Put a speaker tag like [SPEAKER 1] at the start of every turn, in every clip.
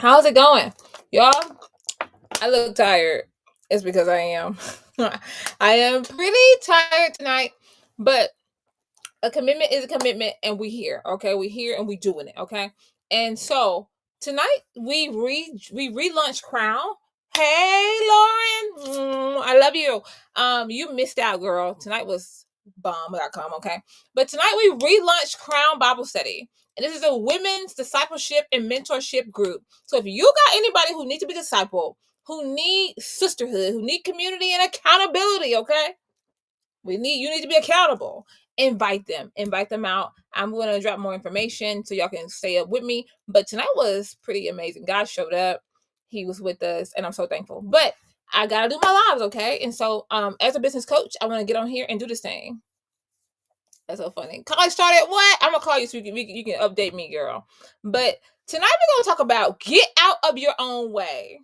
[SPEAKER 1] How's it going? Y'all, I look tired. It's because I am. I am pretty tired tonight, but a commitment is a commitment, and we here, okay? We here and we doing it, okay? And so tonight we relaunch Crown. Hey Lauren, I love you. You missed out, girl. Tonight was bomb.com, okay? But tonight we relaunched Crown Bible Study. And this is a women's discipleship and mentorship group. So if you got anybody who needs to be discipled, who need sisterhood, who need community and accountability, okay? You need to be accountable. Invite them out. I'm going to drop more information so y'all can stay up with me. But tonight was pretty amazing. God showed up. He was with us, and I'm so thankful. But I gotta do my lives, okay? And so, as a business coach, I want to get on here and do this thing. That's so funny. College started what? I'm gonna call you so you can update me, girl. But tonight we're gonna talk about get out of your own way.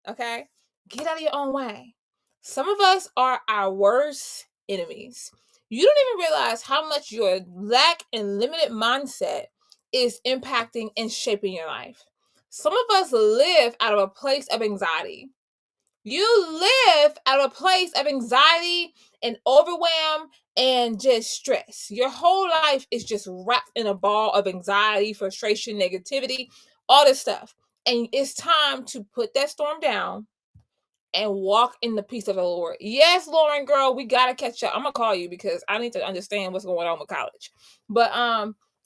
[SPEAKER 1] Okay? Get out of your own way. Some of us are our worst enemies. You don't even realize how much your lack and limited mindset is impacting and shaping your life. Some of us live out of a place of anxiety. You live out of a place of anxiety and overwhelm and just stress. Your whole life is just wrapped in a ball of anxiety, frustration, negativity, all this stuff. And it's time to put that storm down and walk in the peace of the Lord. Yes, Lauren, girl, we gotta catch up. I'm gonna call you because I need to understand what's going on with college. But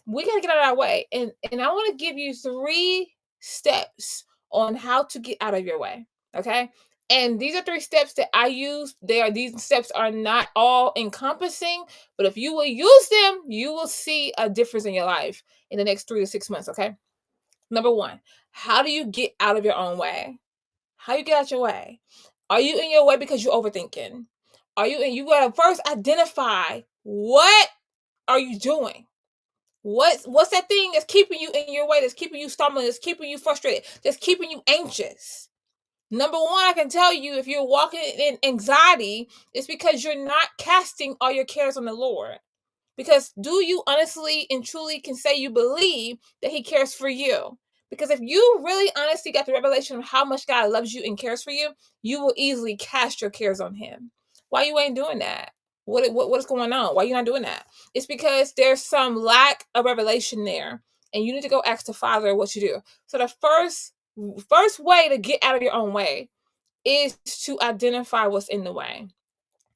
[SPEAKER 1] we gotta get out of our way. And I want to give you 3 steps on how to get out of your way. Okay. And these are 3 steps that I use. These steps are not all encompassing, but if you will use them, you will see a difference in your life in the next 3 to 6 months. Okay. Number one, how do you get out of your own way? How you get out your way? Are you in your way because you're overthinking? You gotta first identify what are you doing? What's that thing that's keeping you in your way, that's keeping you stumbling, that's keeping you frustrated, that's keeping you anxious? Number one, I can tell you if you're walking in anxiety, it's because you're not casting all your cares on the Lord. Because do you honestly and truly can say you believe that He cares for you? Because if you really honestly got the revelation of how much God loves you and cares for you, you will easily cast your cares on Him. Why you ain't doing that? What's going on? Why you not doing that? It's because there's some lack of revelation there, and you need to go ask the Father what you do. So the first way to get out of your own way is to identify what's in the way.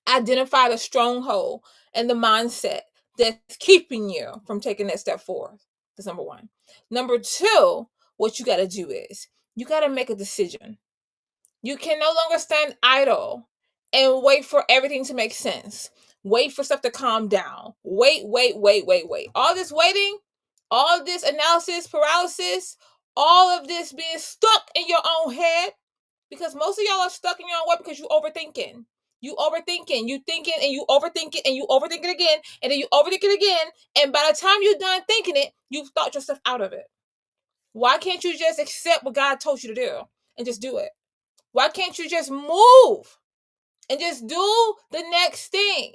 [SPEAKER 1] Identify the stronghold and the mindset that's keeping you from taking that step forward. That's number one. Number two, what you got to do is you got to make a decision. You can no longer stand idle and wait for everything to make sense. Wait for stuff to calm down. Wait. All this waiting, all this analysis paralysis, all of this being stuck in your own head, because most of y'all are stuck in your own way because you overthinking. You thinking and you overthink it and you overthink it again and then you overthink it again. And by the time you're done thinking it, you've thought yourself out of it. Why can't you just accept what God told you to do and just do it? Why can't you just move and just do the next thing?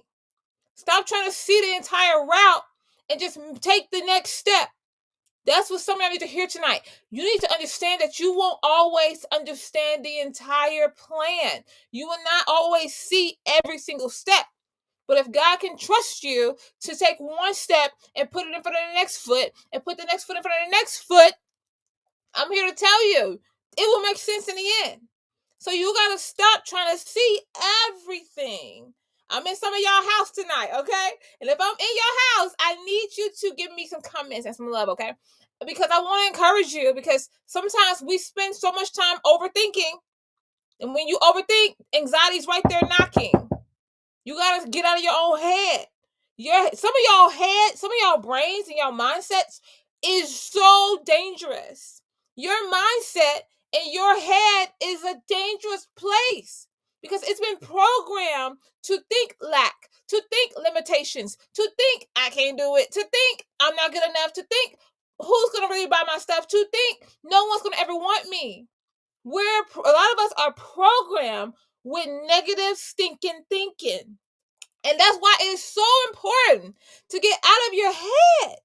[SPEAKER 1] Stop trying to see the entire route and just take the next step. That's what somebody need to hear tonight. You need to understand that you won't always understand the entire plan. You will not always see every single step. But if God can trust you to take one step and put it in front of the next foot and put the next foot in front of the next foot, I'm here to tell you, it will make sense in the end. So you got to stop trying to see everything. I'm in some of y'all house tonight, okay? And if I'm in your house, I need you to give me some comments and some love, okay? Because I want to encourage you, because sometimes we spend so much time overthinking. And when you overthink, anxiety's right there knocking. You got to get out of your own head. Some of y'all brains and y'all mindsets is so dangerous. Your mindset in your head is a dangerous place because it's been programmed to think lack, to think limitations, to think I can't do it, to think I'm not good enough, to think who's going to really buy my stuff, to think no one's going to ever want me. A lot of us are programmed with negative stinking thinking. And that's why it's so important to get out of your head.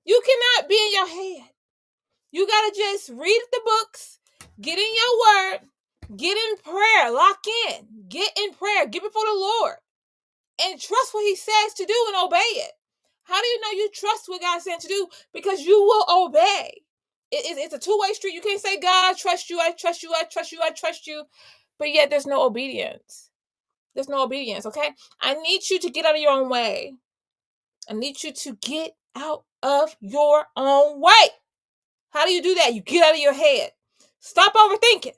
[SPEAKER 1] You cannot be in your head. You got to just read the books, get in your word, get in prayer, lock in, get in prayer, get before the Lord, and trust what he says to do and obey it. How do you know you trust what God's saying to do? Because you will obey. It's a two-way street. You can't say, God, I trust you, I trust you, I trust you, I trust you, but yet there's no obedience. There's no obedience, okay? I need you to get out of your own way. I need you to get out of your own way. How do you do that? You get out of your head. Stop overthinking.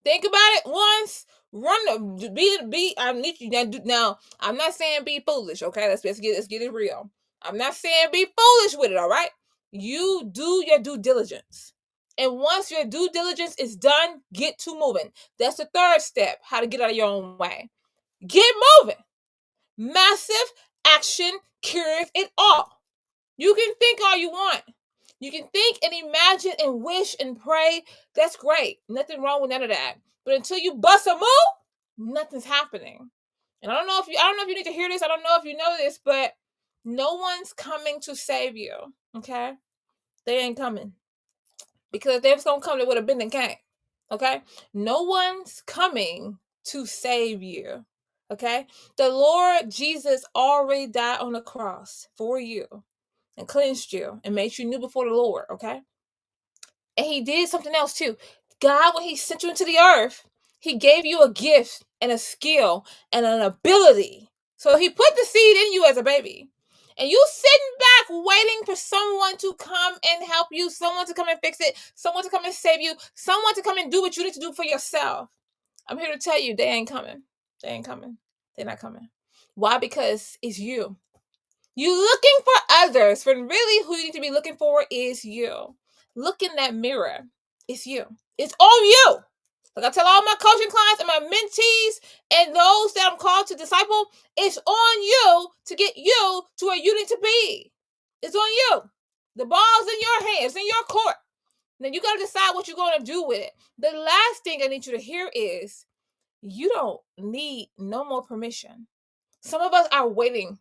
[SPEAKER 1] Think about it once. I need you now. I'm not saying be foolish, okay? Let's get it real. I'm not saying be foolish with it, all right? You do your due diligence. And once your due diligence is done, get to moving. That's the third step, how to get out of your own way. Get moving. Massive action cures it all. You can think all you want. You can think and imagine and wish and pray. That's great. Nothing wrong with none of that. But until you bust a move, nothing's happening. And I don't know if you need to hear this. I don't know if you know this, but no one's coming to save you. Okay? They ain't coming. Because if they was gonna come, they would have been and came. Okay? No one's coming to save you. Okay? The Lord Jesus already died on the cross for you and cleansed you and made you new before the Lord, okay? And he did something else too. God, when he sent you into the earth, he gave you a gift and a skill and an ability. So he put the seed in you as a baby. And you sitting back waiting for someone to come and help you, someone to come and fix it, someone to come and save you, someone to come and do what you need to do for yourself. I'm here to tell you, they ain't coming. They ain't coming. They're not coming. Why? Because it's you. You looking for others, when really who you need to be looking for is you. Look in that mirror. It's you. It's on you. Like I tell all my coaching clients and my mentees and those that I'm called to disciple, it's on you to get you to where you need to be. It's on you. The ball's in your hands, in your court. Then you got to decide what you're going to do with it. The last thing I need you to hear is you don't need no more permission. Some of us are waiting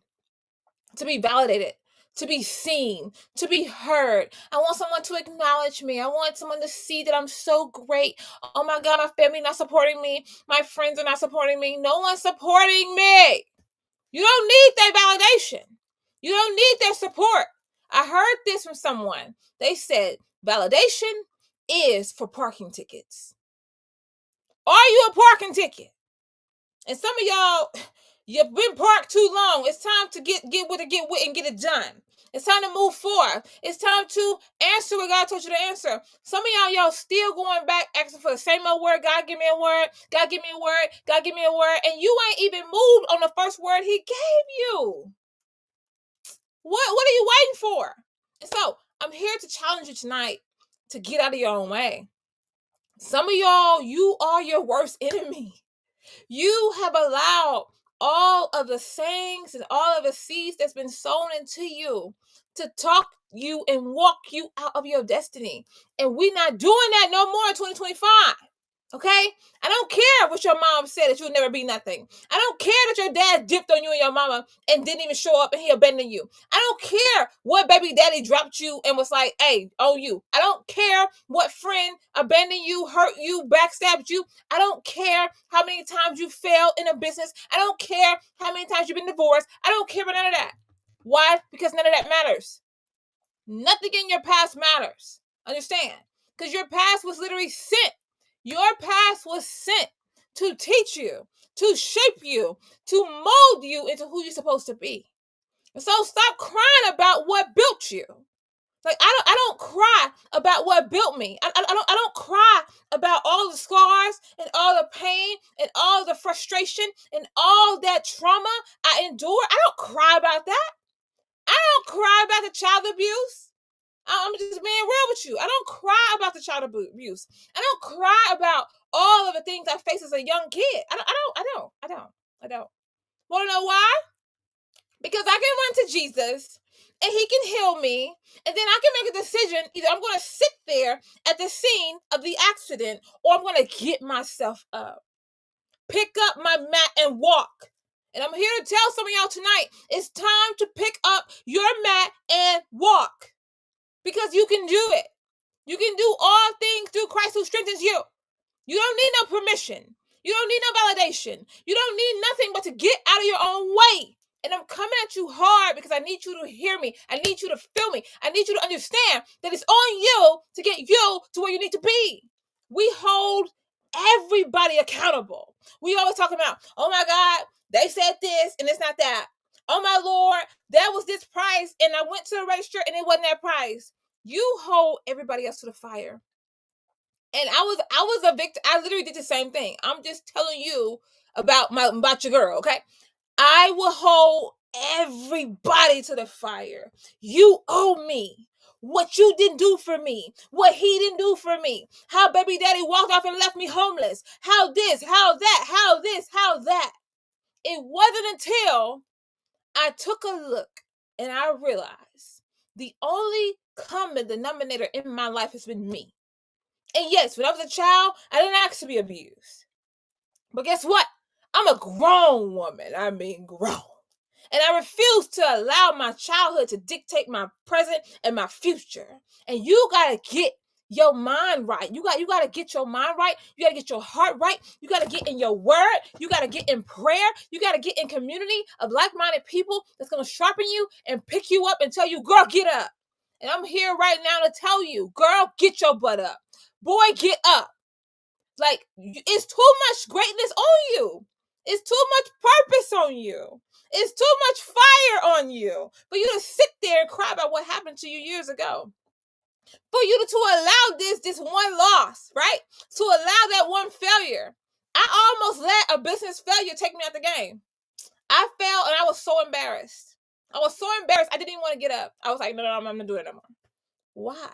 [SPEAKER 1] to be validated, to be seen, to be heard. I want someone to acknowledge me. I want someone to see that I'm so great. Oh my God, my family not supporting me. My friends are not supporting me. No one's supporting me. You don't need their validation. You don't need their support. I heard this from someone. They said validation is for parking tickets. Are you a parking ticket? And some of y'all, you've been parked too long. It's time to get with and get it done. It's time to move forward. It's time to answer what God told you to answer. Some of y'all still going back asking for the same old word. God, give me a word. God, give me a word. God, give me a word. And you ain't even moved on the first word he gave you. What are you waiting for? And so I'm here to challenge you tonight to get out of your own way. Some of y'all, you are your worst enemy. You have allowed all of the sayings and all of the seeds that's been sown into you to talk you and walk you out of your destiny. And we're not doing that no more in 2025. Okay? I don't care what your mom said that you'll never be nothing. I don't care that your dad dipped on you and your mama and didn't even show up and he abandoned you. I don't care what baby daddy dropped you and was like, hey, oh you. I don't care what friend abandoned you, hurt you, backstabbed you. I don't care how many times you failed in a business. I don't care how many times you've been divorced. I don't care about none of that. Why? Because none of that matters. Nothing in your past matters. Understand? Because your past was literally sent. Your past was sent to teach you, to shape you, to mold you into who you're supposed to be. And so stop crying about what built you. Like I don't cry about what built me. I don't cry about all the scars and all the pain and all the frustration and all that trauma I endured. I don't cry about that. I don't cry about the child abuse. I'm just being real with you. I don't cry about the child abuse. I don't cry about all of the things I faced as a young kid. I don't. Want to know why? Because I can run to Jesus and he can heal me. And then I can make a decision. Either I'm going to sit there at the scene of the accident or I'm going to get myself up. Pick up my mat and walk. And I'm here to tell some of y'all tonight, it's time to pick up your mat and walk. Because you can do it. You can do all things through Christ who strengthens you. You don't need no permission. You don't need no validation. You don't need nothing but to get out of your own way. And I'm coming at you hard because I need you to hear me. I need you to feel me. I need you to understand that it's on you to get you to where you need to be. We hold everybody accountable. We always talking about, oh my God, they said this and it's not that. Oh my Lord, that was this price and I went to the register and it wasn't that price. You hold everybody else to the fire. And I was a victim. I literally did the same thing. I'm just telling you about your girl, okay? I will hold everybody to the fire. You owe me what you didn't do for me, what he didn't do for me, how baby daddy walked off and left me homeless, how this, how that, how this, how that. It wasn't until I took a look and I realized the only common denominator in my life has been me. And yes, when I was a child, I didn't ask to be abused. But guess what? I'm a grown woman. I mean, grown. And I refuse to allow my childhood to dictate my present and my future. And you got to get your mind right. You got to get your mind right. You got to get your heart right. You got to get in your word. You got to get in prayer. You got to get in community of like-minded people that's going to sharpen you and pick you up and tell you, girl, get up. And I'm here right now to tell you, girl, get your butt up. Boy, get up. Like, it's too much greatness on you. It's too much purpose on you. It's too much fire on you for you to sit there and cry about what happened to you years ago. For you to allow this one loss, right? To allow that one failure. I almost let a business failure take me out the game. I fell and I was so embarrassed. I was so embarrassed. I didn't even want to get up. I was like, no, I'm not doing it no more. Why?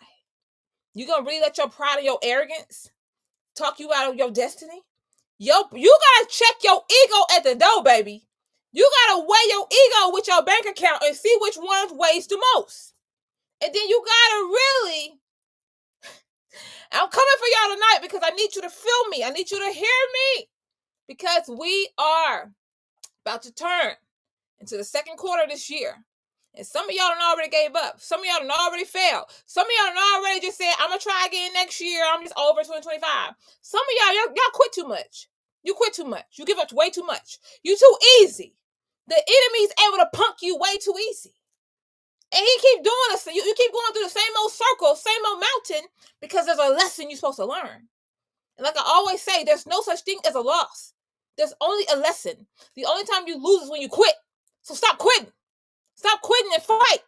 [SPEAKER 1] You gonna really let your pride and your arrogance talk you out of your destiny? You gotta check your ego at the door, baby. You gotta weigh your ego with your bank account and see which one weighs the most. And then you gotta really, I'm coming for y'all tonight because I need you to feel me. I need you to hear me. Because we are about to turn into the second quarter of this year. And some of y'all done already gave up. Some of y'all done already failed. Some of y'all done already just said, I'm going to try again next year. I'm just over 2025. Some of y'all quit too much. You quit too much. You give up way too much. You too easy. The enemy's able to punk you way too easy. And he keep doing this. You keep going through the same old circle, same old mountain, because there's a lesson you're supposed to learn. And like I always say, there's no such thing as a loss. There's only a lesson. The only time you lose is when you quit. So stop quitting. Stop quitting and fight.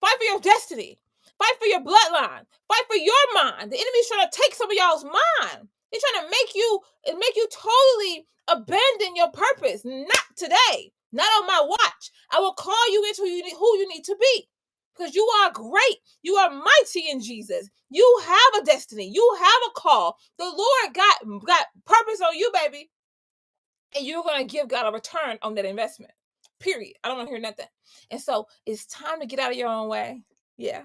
[SPEAKER 1] Fight for your destiny. Fight for your bloodline. Fight for your mind. The enemy's trying to take some of y'all's mind. He's trying to make you totally abandon your purpose. Not today. Not on my watch. I will call you into who you need to be. Because you are great. You are mighty in Jesus. You have a destiny. You have a call. The Lord got purpose on you, baby. And you're going to give God a return on that investment. Period. I don't want to hear nothing. And so it's time to get out of your own way. Yeah.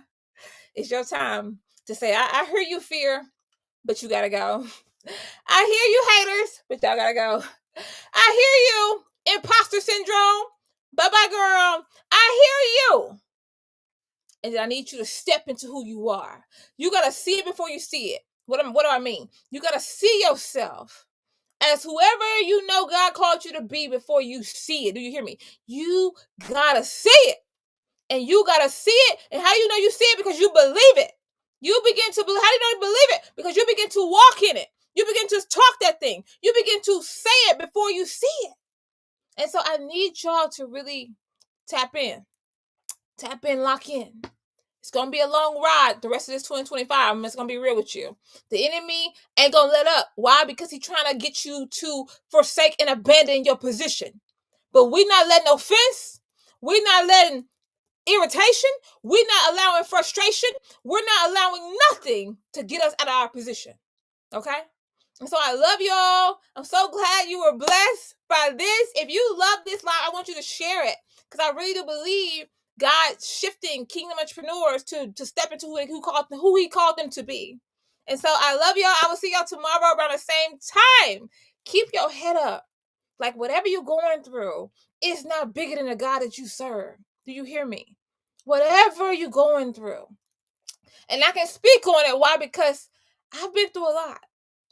[SPEAKER 1] It's your time to say, I hear you, fear, but you got to go. I hear you, haters, but y'all got to go. I hear you, imposter syndrome. Bye-bye, girl. I hear you. And I need you to step into who you are. You got to see it before you see it. What do I mean? You got to see yourself as whoever you know God called you to be before you see it. Do you hear me? You gotta see it. And you gotta see it. And how you know you see it? Because you believe it. You begin to believe. How do you know you believe it? Because you begin to walk in it. You begin to talk that thing. You begin to say it before you see it. And so I need y'all to really tap in. Tap in, lock in. It's going to be a long ride the rest of this 2025. I'm just going to be real with you. The enemy ain't going to let up. Why? Because he's trying to get you to forsake and abandon your position. But we're not letting offense. We're not letting irritation. We're not allowing frustration. We're not allowing nothing to get us out of our position. Okay? And so I love y'all. I'm so glad you were blessed by this. If you love this live, I want you to share it. Because I really do believe God shifting kingdom entrepreneurs to step into who he called them to be. And so I love y'all. I will see y'all tomorrow around the same time. Keep your head up. Like whatever you're going through, it's not bigger than the God that you serve. Do you hear me? Whatever you're going through, And I can speak on it. Why? Because I've been through a lot.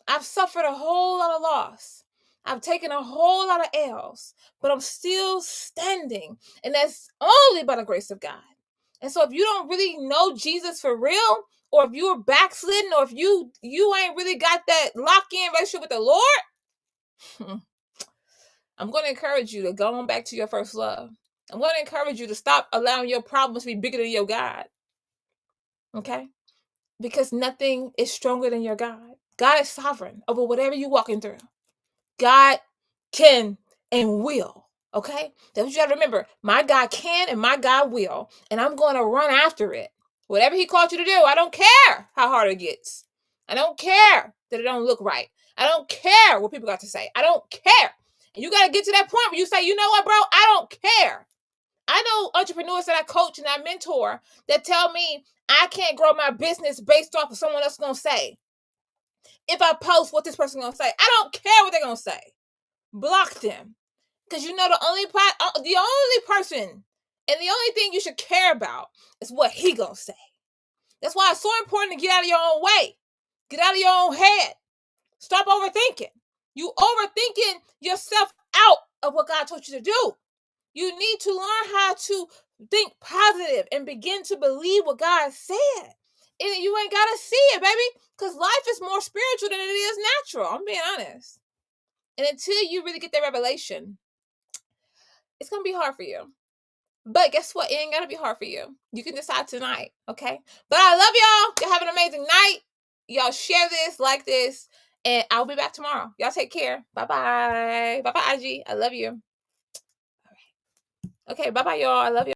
[SPEAKER 1] I've suffered a whole lot of loss. I've taken a whole lot of L's, but I'm still standing. And that's only by the grace of God. And so if you don't really know Jesus for real, or if you're backslidden, or if you ain't really got that lock-in relationship with the Lord, I'm going to encourage you to go on back to your first love. I'm going to encourage you to stop allowing your problems to be bigger than your God. Okay? Because nothing is stronger than your God. God is sovereign over whatever you're walking through. God can and will. Okay? That's what you gotta remember. My God can and my God will. And I'm going to run after it. Whatever he called you to do, I don't care how hard it gets. I don't care that it don't look right. I don't care what people got to say. I don't care. And you got to get to that point where you say, you know what, bro? I don't care. I know entrepreneurs that I coach and I mentor that tell me I can't grow my business based off of someone else going to say. If I post what this person going to say, I don't care what they're going to say. Block them. Because you know the only person and the only thing you should care about is what he going to say. That's why it's so important to get out of your own way. Get out of your own head. Stop overthinking. You overthinking yourself out of what God told you to do. You need to learn how to think positive and begin to believe what God said. And you ain't got to see it, baby, because life is more spiritual than it is natural. I'm being honest. And until you really get that revelation, it's going to be hard for you. But guess what? It ain't got to be hard for you. You can decide tonight, okay? But I love y'all. Y'all have an amazing night. Y'all share this, like this, and I'll be back tomorrow. Y'all take care. Bye-bye. Bye-bye, IG. I love you. All right. Okay, bye-bye, y'all. I love you.